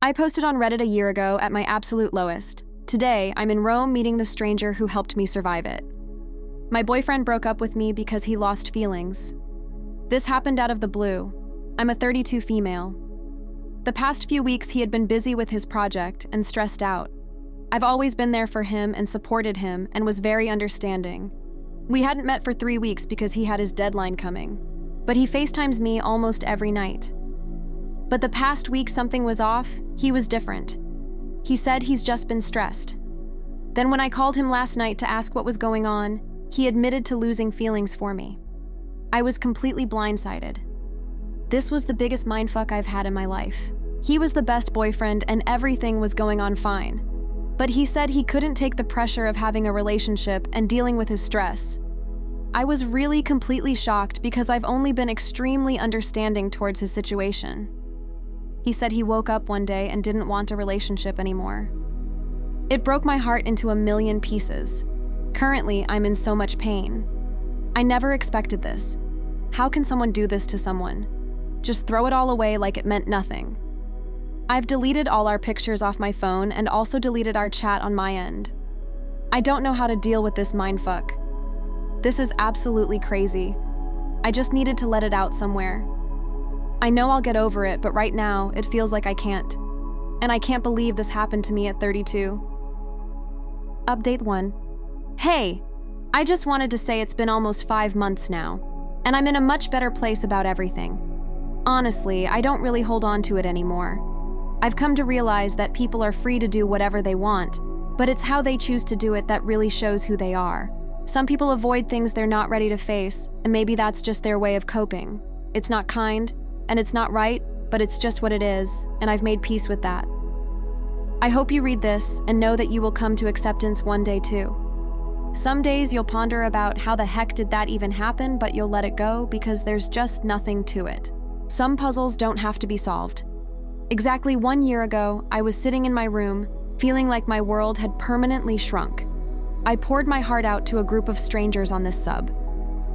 I posted on Reddit a year ago at my absolute lowest. Today, I'm in Rome meeting the stranger who helped me survive it. My boyfriend broke up with me because he lost feelings. This happened out of the blue. I'm a 32 female. The past few weeks, he had been busy with his project and stressed out. I've always been there for him and supported him and was very understanding. We hadn't met for 3 weeks because he had his deadline coming, but he FaceTimes me almost every night. But the past week something was off. He was different. He said he's just been stressed. Then when I called him last night to ask what was going on, he admitted to losing feelings for me. I was completely blindsided. This was the biggest mindfuck I've had in my life. He was the best boyfriend and everything was going on fine. But he said he couldn't take the pressure of having a relationship and dealing with his stress. I was really completely shocked because I've only been extremely understanding towards his situation. He said he woke up one day and didn't want a relationship anymore. It broke my heart into a million pieces. Currently, I'm in so much pain. I never expected this. How can someone do this to someone? Just throw it all away like it meant nothing. I've deleted all our pictures off my phone and also deleted our chat on my end. I don't know how to deal with this mindfuck. This is absolutely crazy. I just needed to let it out somewhere. I know I'll get over it, but right now, it feels like I can't. And I can't believe this happened to me at 32. Update 1. Hey, I just wanted to say it's been almost 5 months now, and I'm in a much better place about everything. Honestly, I don't really hold on to it anymore. I've come to realize that people are free to do whatever they want, but it's how they choose to do it that really shows who they are. Some people avoid things they're not ready to face, and maybe that's just their way of coping. It's not kind, and it's not right, but it's just what it is, and I've made peace with that. I hope you read this and know that you will come to acceptance one day too. Some days you'll ponder about how the heck did that even happen, but you'll let it go because there's just nothing to it. Some puzzles don't have to be solved. Exactly 1 year ago, I was sitting in my room, feeling like my world had permanently shrunk. I poured my heart out to a group of strangers on this sub.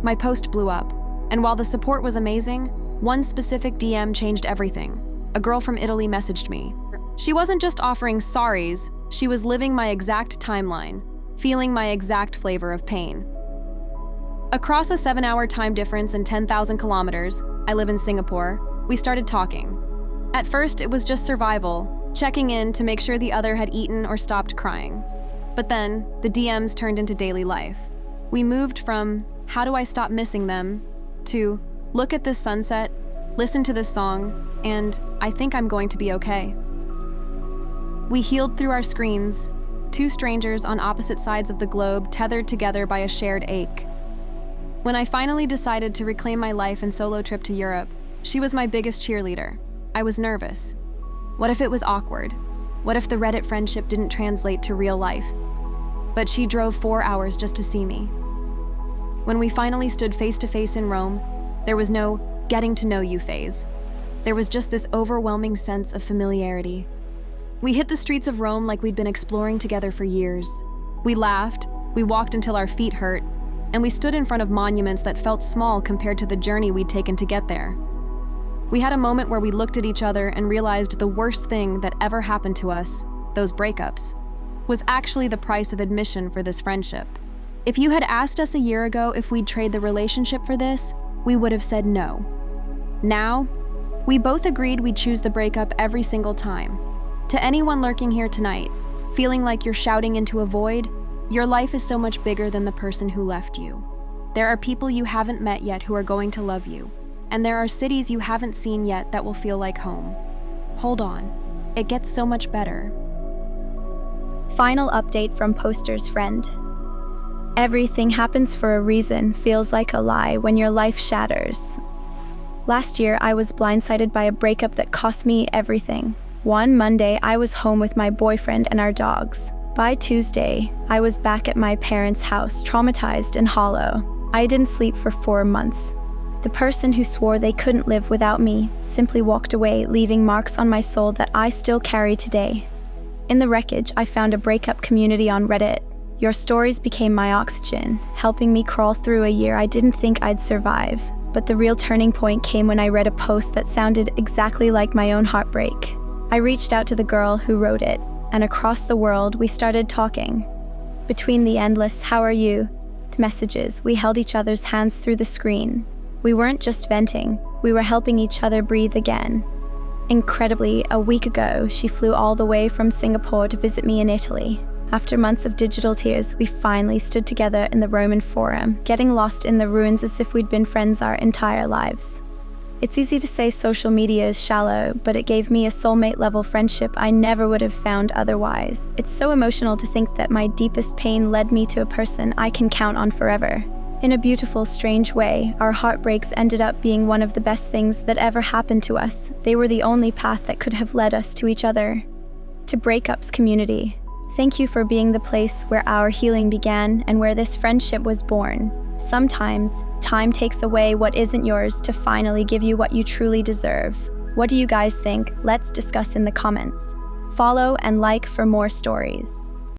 My post blew up, and while the support was amazing, one specific DM changed everything. A girl from Italy messaged me. She wasn't just offering sorries, she was living my exact timeline, feeling my exact flavor of pain. Across a 7-hour time difference and 10,000 kilometers, I live in Singapore, we started talking. At first, it was just survival, checking in to make sure the other had eaten or stopped crying. But then, the DMs turned into daily life. We moved from, how do I stop missing them, to, look at this sunset, listen to this song, and I think I'm going to be okay. We healed through our screens, 2 strangers on opposite sides of the globe tethered together by a shared ache. When I finally decided to reclaim my life and solo trip to Europe, she was my biggest cheerleader. I was nervous. What if it was awkward? What if the Reddit friendship didn't translate to real life? But she drove 4 hours just to see me. When we finally stood face to face in Rome, there was no getting to know you phase. There was just this overwhelming sense of familiarity. We hit the streets of Rome like we'd been exploring together for years. We laughed, we walked until our feet hurt, and we stood in front of monuments that felt small compared to the journey we'd taken to get there. We had a moment where we looked at each other and realized the worst thing that ever happened to us, those breakups, was actually the price of admission for this friendship. If you had asked us a year ago if we'd trade the relationship for this, we would have said no. Now, we both agreed we'd choose the breakup every single time. To anyone lurking here tonight, feeling like you're shouting into a void, your life is so much bigger than the person who left you. There are people you haven't met yet who are going to love you, and there are cities you haven't seen yet that will feel like home. Hold on, it gets so much better. Final update from Poster's friend. Everything happens for a reason feels like a lie when your life shatters. Last year, I was blindsided by a breakup that cost me everything. One Monday, I was home with my boyfriend and our dogs. By Tuesday, I was back at my parents' house, traumatized and hollow. I didn't sleep for 4 months. The person who swore they couldn't live without me simply walked away, leaving marks on my soul that I still carry today. In the wreckage, I found a breakup community on Reddit. Your stories became my oxygen, helping me crawl through a year I didn't think I'd survive. But the real turning point came when I read a post that sounded exactly like my own heartbreak. I reached out to the girl who wrote it, and across the world we started talking. Between the endless "how are you" messages, we held each other's hands through the screen. We weren't just venting, we were helping each other breathe again. Incredibly, a week ago, she flew all the way from Singapore to visit me in Italy. After months of digital tears, we finally stood together in the Roman Forum, getting lost in the ruins as if we'd been friends our entire lives. It's easy to say social media is shallow, but it gave me a soulmate-level friendship I never would have found otherwise. It's so emotional to think that my deepest pain led me to a person I can count on forever. In a beautiful, strange way, our heartbreaks ended up being one of the best things that ever happened to us. They were the only path that could have led us to each other. To Breakups community, thank you for being the place where our healing began and where this friendship was born. Sometimes, time takes away what isn't yours to finally give you what you truly deserve. What do you guys think? Let's discuss in the comments. Follow and like for more stories.